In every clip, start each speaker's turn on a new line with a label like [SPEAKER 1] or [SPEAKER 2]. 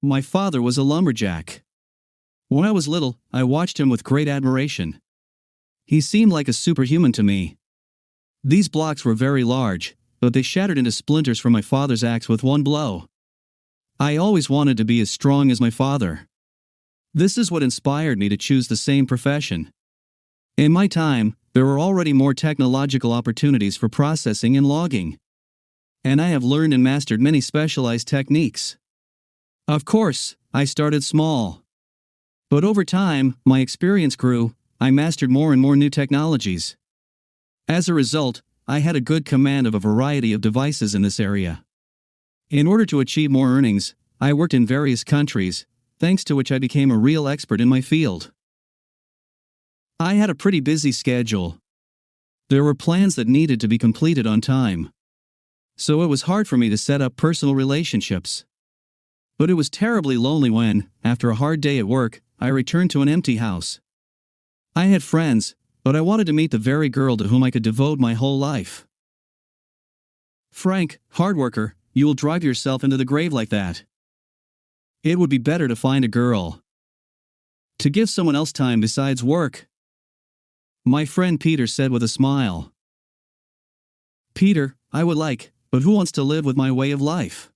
[SPEAKER 1] My father was a lumberjack. When I was little, I watched him with great admiration. He seemed like a superhuman to me. These blocks were very large, but they shattered into splinters from my father's axe with one blow. I always wanted to be as strong as my father. This is what inspired me to choose the same profession. In my time, there were already more technological opportunities for processing and logging. And I have learned and mastered many specialized techniques. Of course, I started small. But over time, my experience grew. I mastered more and more new technologies. As a result, I had a good command of a variety of devices in this area. In order to achieve more earnings, I worked in various countries, thanks to which I became a real expert in my field. I had a pretty busy schedule. There were plans that needed to be completed on time. So it was hard for me to set up personal relationships. But it was terribly lonely when, after a hard day at work, I returned to an empty house. I had friends, but I wanted to meet the very girl to whom I could devote my whole life. Frank, hard worker, you will drive yourself into the grave like that. It would be better to find a girl. To give someone else time besides work. My friend Peter said with a smile. Peter, I would like, but who wants to live with my way of life?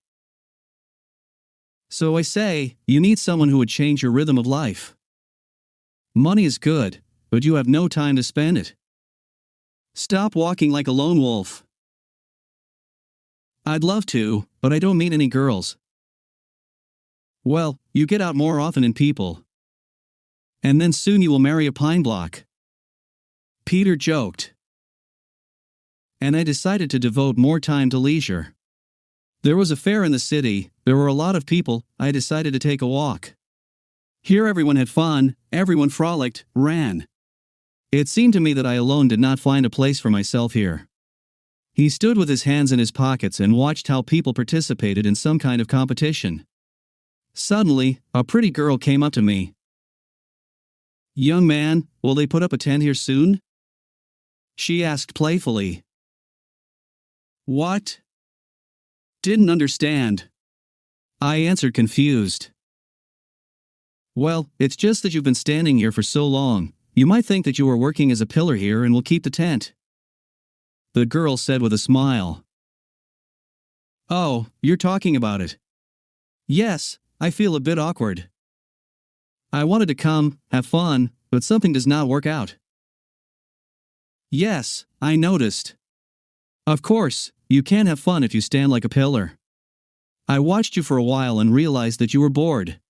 [SPEAKER 1] So I say, you need someone who would change your rhythm of life. Money is good, but you have no time to spend it. Stop walking like a lone wolf. I'd love to, but I don't meet any girls. Well, you get out more often than people. And then soon you will marry a pine block. Peter joked. And I decided to devote more time to leisure. There was a fair in the city, there were a lot of people, I decided to take a walk. Here everyone had fun, everyone frolicked, ran. It seemed to me that I alone did not find a place for myself here. He stood with his hands in his pockets and watched how people participated in some kind of competition. Suddenly, a pretty girl came up to me. Young man, will they put up a tent here soon? She asked playfully. What? Didn't understand. I answered confused. Well, it's just that you've been standing here for so long, you might think that you are working as a pillar here and will keep the tent. The girl said with a smile. Oh, you're talking about it. Yes, I feel a bit awkward. I wanted to come, have fun, but something does not work out. Yes, I noticed. Of course, you can't have fun if you stand like a pillar. I watched you for a while and realized that you were bored.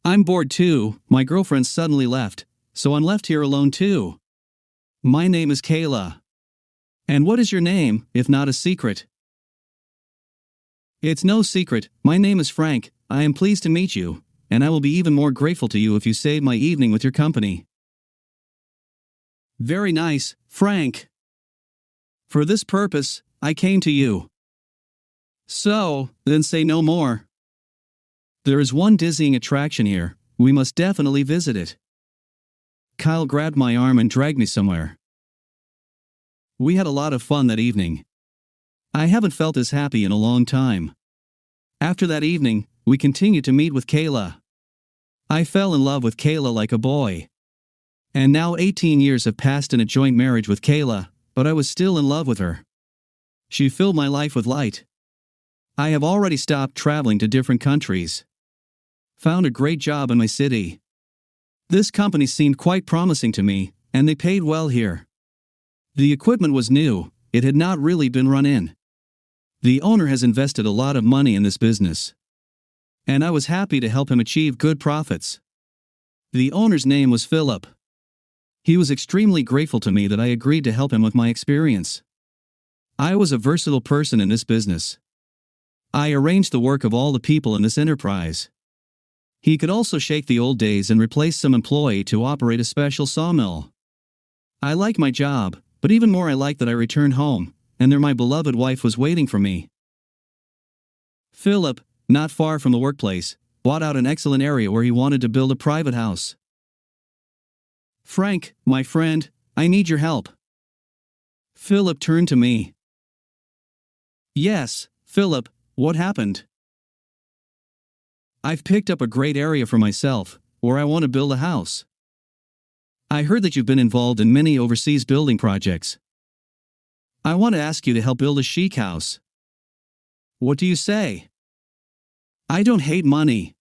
[SPEAKER 1] I'm bored too, my girlfriend suddenly left, so I'm left here alone too. My name is Kayla. And what is your name, if not a secret? It's no secret, my name is Frank, I am pleased to meet you, and I will be even more grateful to you if you save my evening with your company. Very nice, Frank. For this purpose, I came to you. So, then say no more. There is one dizzying attraction here, we must definitely visit it. Kyle grabbed my arm and dragged me somewhere. We had a lot of fun that evening. I haven't felt as happy in a long time. After that evening, we continued to meet with Kayla. I fell in love with Kayla like a boy. And now 18 years have passed in a joint marriage with Kayla, but I was still in love with her. She filled my life with light. I have already stopped traveling to different countries. Found a great job in my city. This company seemed quite promising to me, and they paid well here. The equipment was new, it had not really been run in. The owner has invested a lot of money in this business. And I was happy to help him achieve good profits. The owner's name was Philip. He was extremely grateful to me that I agreed to help him with my experience. I was a versatile person in this business. I arranged the work of all the people in this enterprise. He could also shake the old days and replace some employee to operate a special sawmill. I like my job, but even more I like that I returned home, and there my beloved wife was waiting for me. Philip, not far from the workplace, bought out an excellent area where he wanted to build a private house. Frank, my friend, I need your help. Philip turned to me. Yes, Philip, what happened? I've picked up a great area for myself, where I want to build a house. I heard that you've been involved in many overseas building projects. I want to ask you to help build a chic house. What do you say? I don't hate money.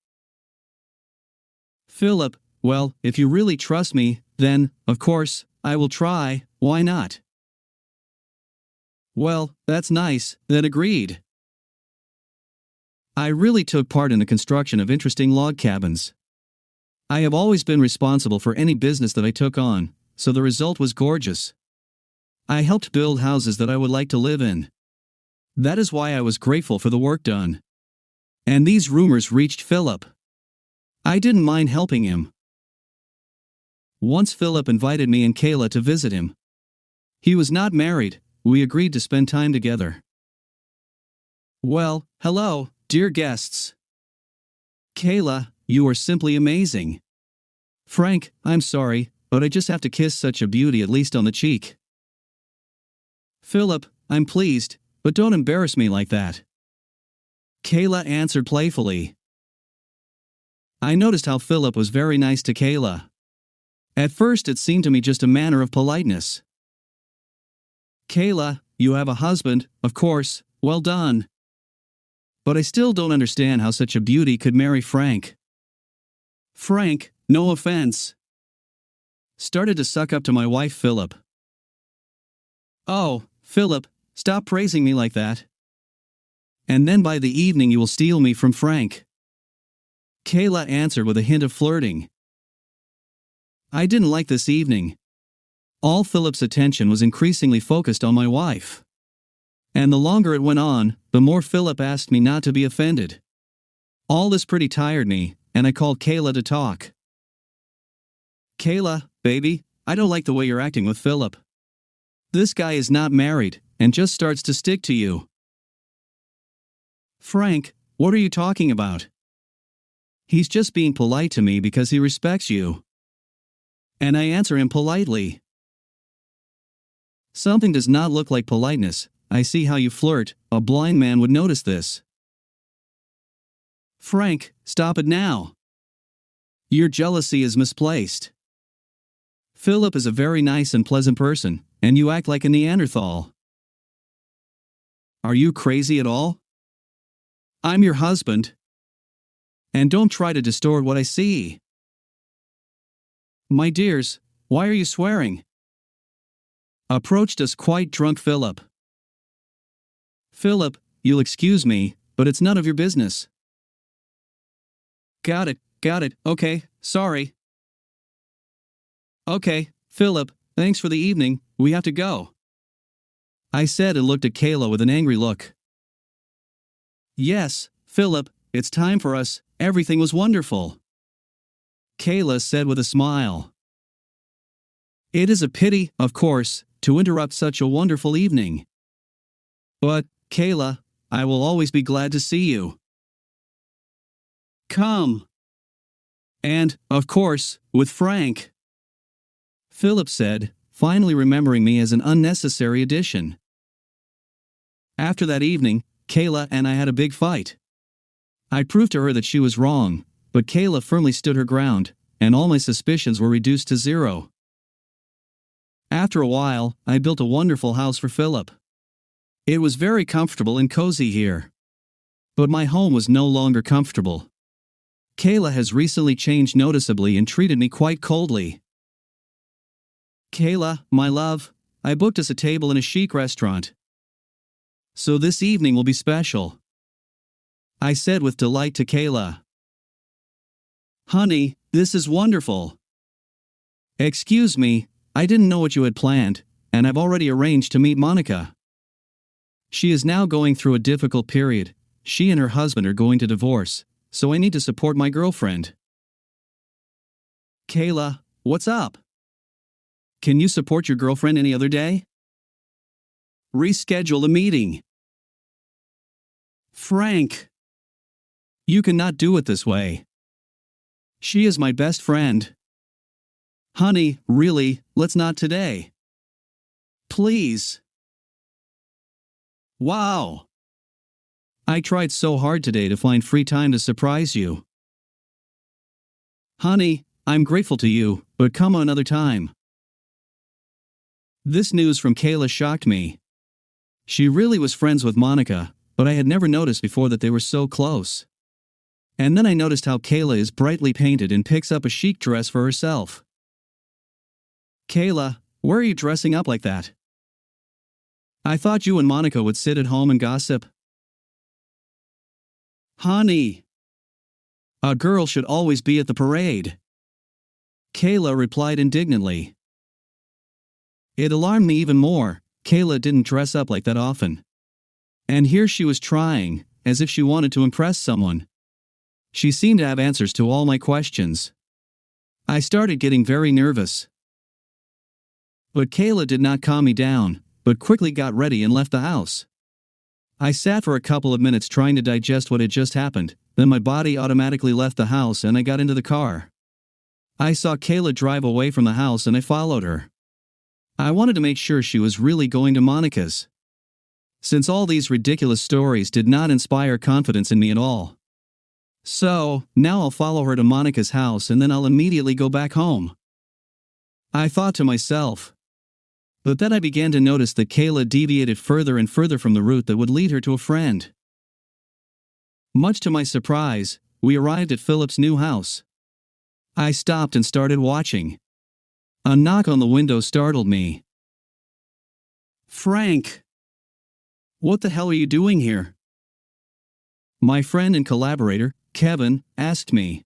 [SPEAKER 1] Philip, well, if you really trust me, then, of course, I will try, why not? Well, that's nice, then agreed. I really took part in the construction of interesting log cabins. I have always been responsible for any business that I took on, so the result was gorgeous. I helped build houses that I would like to live in. That is why I was grateful for the work done. And these rumors reached Philip. I didn't mind helping him. Once Philip invited me and Kayla to visit him. He was not married, we agreed to spend time together. Well, hello, dear guests. Kayla, you are simply amazing. Frank, I'm sorry, but I just have to kiss such a beauty at least on the cheek. Philip, I'm pleased, but don't embarrass me like that. Kayla answered playfully. I noticed how Philip was very nice to Kayla. At first it seemed to me just a manner of politeness. Kayla, you have a husband, of course, well done. But I still don't understand how such a beauty could marry Frank. Frank, no offense. Started to suck up to my wife Philip. Oh, Philip, stop praising me like that. And then by the evening you will steal me from Frank. Kayla answered with a hint of flirting. I didn't like this evening. All Philip's attention was increasingly focused on my wife. And the longer it went on, the more Philip asked me not to be offended. All this pretty tired me, and I called Kayla to talk. Kayla, baby, I don't like the way you're acting with Philip. This guy is not married, and just starts to stick to you. Frank, what are you talking about? He's just being polite to me because he respects you. And I answer him politely. Something does not look like politeness. I see how you flirt, a blind man would notice this. Frank, stop it now. Your jealousy is misplaced. Philip is a very nice and pleasant person, and you act like a Neanderthal. Are you crazy at all? I'm your husband. And don't try to distort what I see. My dears, why are you swearing? Approached us quite drunk Philip. Philip, you'll excuse me, but it's none of your business. Got it, okay, sorry. Okay, Philip, thanks for the evening, we have to go. I said and looked at Kayla with an angry look. Yes, Philip, it's time for us, everything was wonderful. Kayla said with a smile. It is a pity, of course, to interrupt such a wonderful evening. But, Kayla, I will always be glad to see you. Come. And, of course, with Frank. Philip said, finally remembering me as an unnecessary addition. After that evening, Kayla and I had a big fight. I proved to her that she was wrong, but Kayla firmly stood her ground, and all my suspicions were reduced to zero. After a while, I built a wonderful house for Philip. It was very comfortable and cozy here. But my home was no longer comfortable. Kayla has recently changed noticeably and treated me quite coldly. Kayla, my love, I booked us a table in a chic restaurant. So this evening will be special. I said with delight to Kayla. Honey, this is wonderful. Excuse me, I didn't know what you had planned, and I've already arranged to meet Monica. She is now going through a difficult period. She and her husband are going to divorce, so I need to support my girlfriend. Kayla, what's up? Can you support your girlfriend any other day? Reschedule the meeting. Frank. You cannot do it this way. She is my best friend. Honey, really, let's not today. Please. Wow. I tried so hard today to find free time to surprise you. Honey, I'm grateful to you, but come another time. This news from Kayla shocked me. She really was friends with Monica, but I had never noticed before that they were so close. And then I noticed how Kayla is brightly painted and picks up a chic dress for herself. Kayla, why are you dressing up like that? I thought you and Monica would sit at home and gossip. Honey, a girl should always be at the parade. Kayla replied indignantly. It alarmed me even more. Kayla didn't dress up like that often. And here she was trying, as if she wanted to impress someone. She seemed to have answers to all my questions. I started getting very nervous. But Kayla did not calm me down, but quickly got ready and left the house. I sat for a couple of minutes trying to digest what had just happened, then my body automatically left the house and I got into the car. I saw Kayla drive away from the house and I followed her. I wanted to make sure she was really going to Monica's. Since all these ridiculous stories did not inspire confidence in me at all. So, now I'll follow her to Monica's house and then I'll immediately go back home. I thought to myself. But then I began to notice that Kayla deviated further and further from the route that would lead her to a friend. Much to my surprise, we arrived at Philip's new house. I stopped and started watching. A knock on the window startled me. Frank! What the hell are you doing here? My friend and collaborator, Kevin, asked me.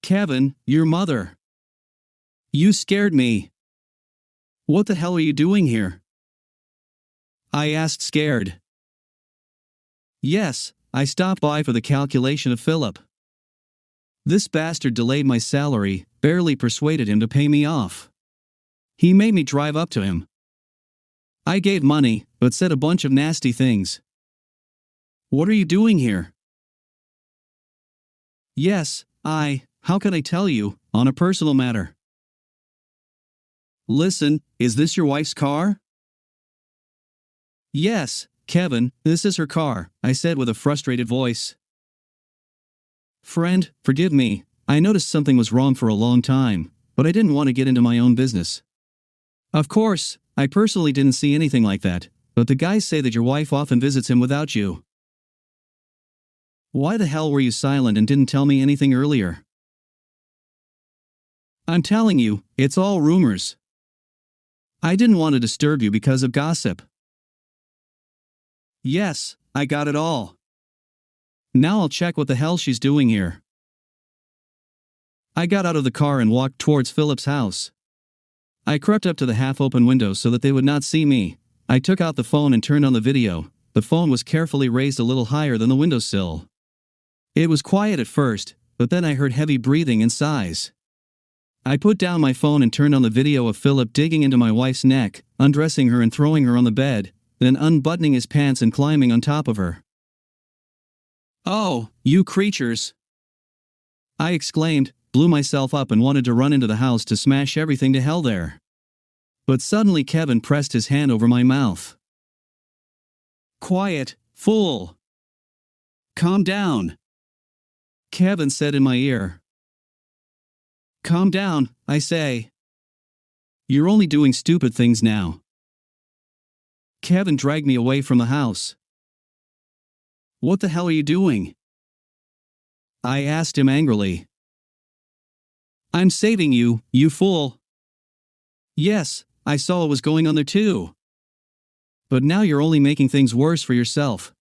[SPEAKER 1] Kevin, your mother. You scared me. What the hell are you doing here? I asked scared. Yes, I stopped by for the calculation of Philip. This bastard delayed my salary, barely persuaded him to pay me off. He made me drive up to him. I gave money, but said a bunch of nasty things. What are you doing here? Yes, how can I tell you, on a personal matter. Listen, is this your wife's car? Yes, Kevin, this is her car, I said with a frustrated voice. Friend, forgive me, I noticed something was wrong for a long time, but I didn't want to get into my own business. Of course, I personally didn't see anything like that, but the guys say that your wife often visits him without you. Why the hell were you silent and didn't tell me anything earlier? I'm telling you, it's all rumors. I didn't want to disturb you because of gossip. Yes, I got it all. Now I'll check what the hell she's doing here. I got out of the car and walked towards Philip's house. I crept up to the half-open window so that they would not see me. I took out the phone and turned on the video. The phone was carefully raised a little higher than the windowsill. It was quiet at first, but then I heard heavy breathing and sighs. I put down my phone and turned on the video of Philip digging into my wife's neck, undressing her and throwing her on the bed, then unbuttoning his pants and climbing on top of her. Oh, you creatures! I exclaimed, blew myself up and wanted to run into the house to smash everything to hell there. But suddenly Kevin pressed his hand over my mouth. Quiet, fool! Calm down! Kevin said in my ear. Calm down, I say. You're only doing stupid things now. Kevin dragged me away from the house. What the hell are you doing? I asked him angrily. I'm saving you, you fool. Yes, I saw what was going on there too. But now you're only making things worse for yourself.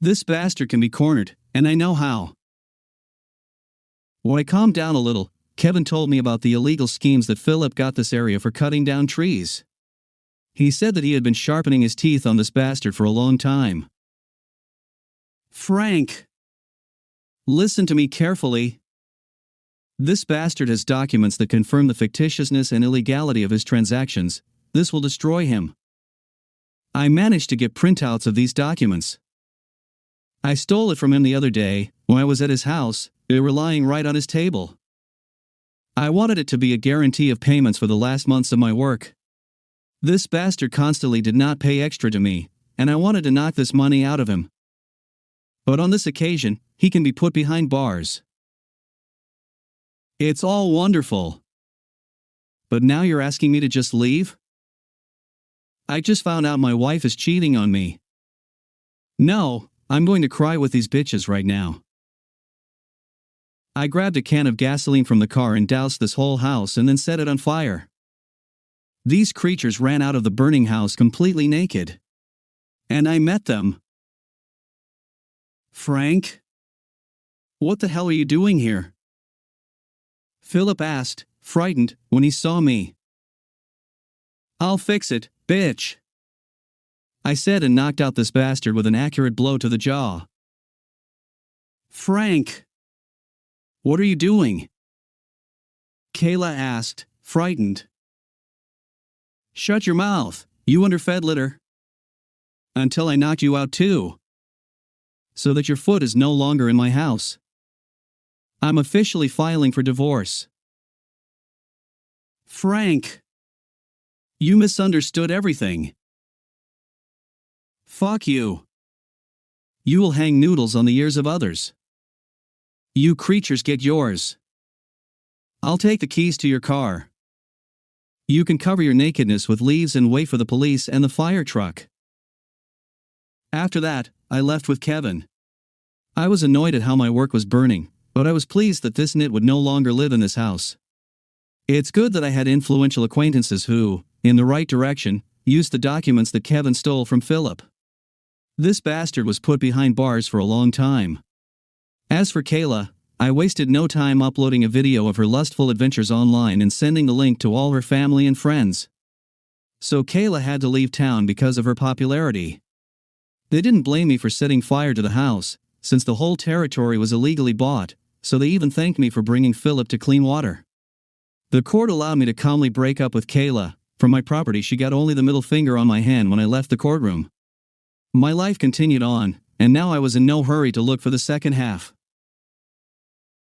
[SPEAKER 1] This bastard can be cornered, and I know how. When I calmed down a little, Kevin told me about the illegal schemes that Philip got this area for cutting down trees. He said that he had been sharpening his teeth on this bastard for a long time. Frank! Listen to me carefully. This bastard has documents that confirm the fictitiousness and illegality of his transactions. This will destroy him. I managed to get printouts of these documents. I stole it from him the other day, when I was at his house. They were lying right on his table. I wanted it to be a guarantee of payments for the last months of my work. This bastard constantly did not pay extra to me, and I wanted to knock this money out of him. But on this occasion, he can be put behind bars. It's all wonderful. But now you're asking me to just leave? I just found out my wife is cheating on me. No, I'm going to cry with these bitches right now. I grabbed a can of gasoline from the car and doused this whole house and then set it on fire. These creatures ran out of the burning house completely naked. And I met them. Frank? What the hell are you doing here? Philip asked, frightened, when he saw me. I'll fix it, bitch, I said and knocked out this bastard with an accurate blow to the jaw. Frank! What are you doing? Kayla asked, frightened. Shut your mouth, you underfed litter. Until I knock you out too. So that your foot is no longer in my house. I'm officially filing for divorce. Frank! You misunderstood everything. Fuck you. You will hang noodles on the ears of others. You creatures get yours. I'll take the keys to your car. You can cover your nakedness with leaves and wait for the police and the fire truck. After that, I left with Kevin. I was annoyed at how my work was burning, but I was pleased that this nit would no longer live in this house. It's good that I had influential acquaintances who, in the right direction, used the documents that Kevin stole from Philip. This bastard was put behind bars for a long time. As for Kayla, I wasted no time uploading a video of her lustful adventures online and sending the link to all her family and friends. So Kayla had to leave town because of her popularity. They didn't blame me for setting fire to the house, since the whole territory was illegally bought, so they even thanked me for bringing Philip to clean water. The court allowed me to calmly break up with Kayla. From my property she got only the middle finger on my hand when I left the courtroom. My life continued on, and now I was in no hurry to look for the second half.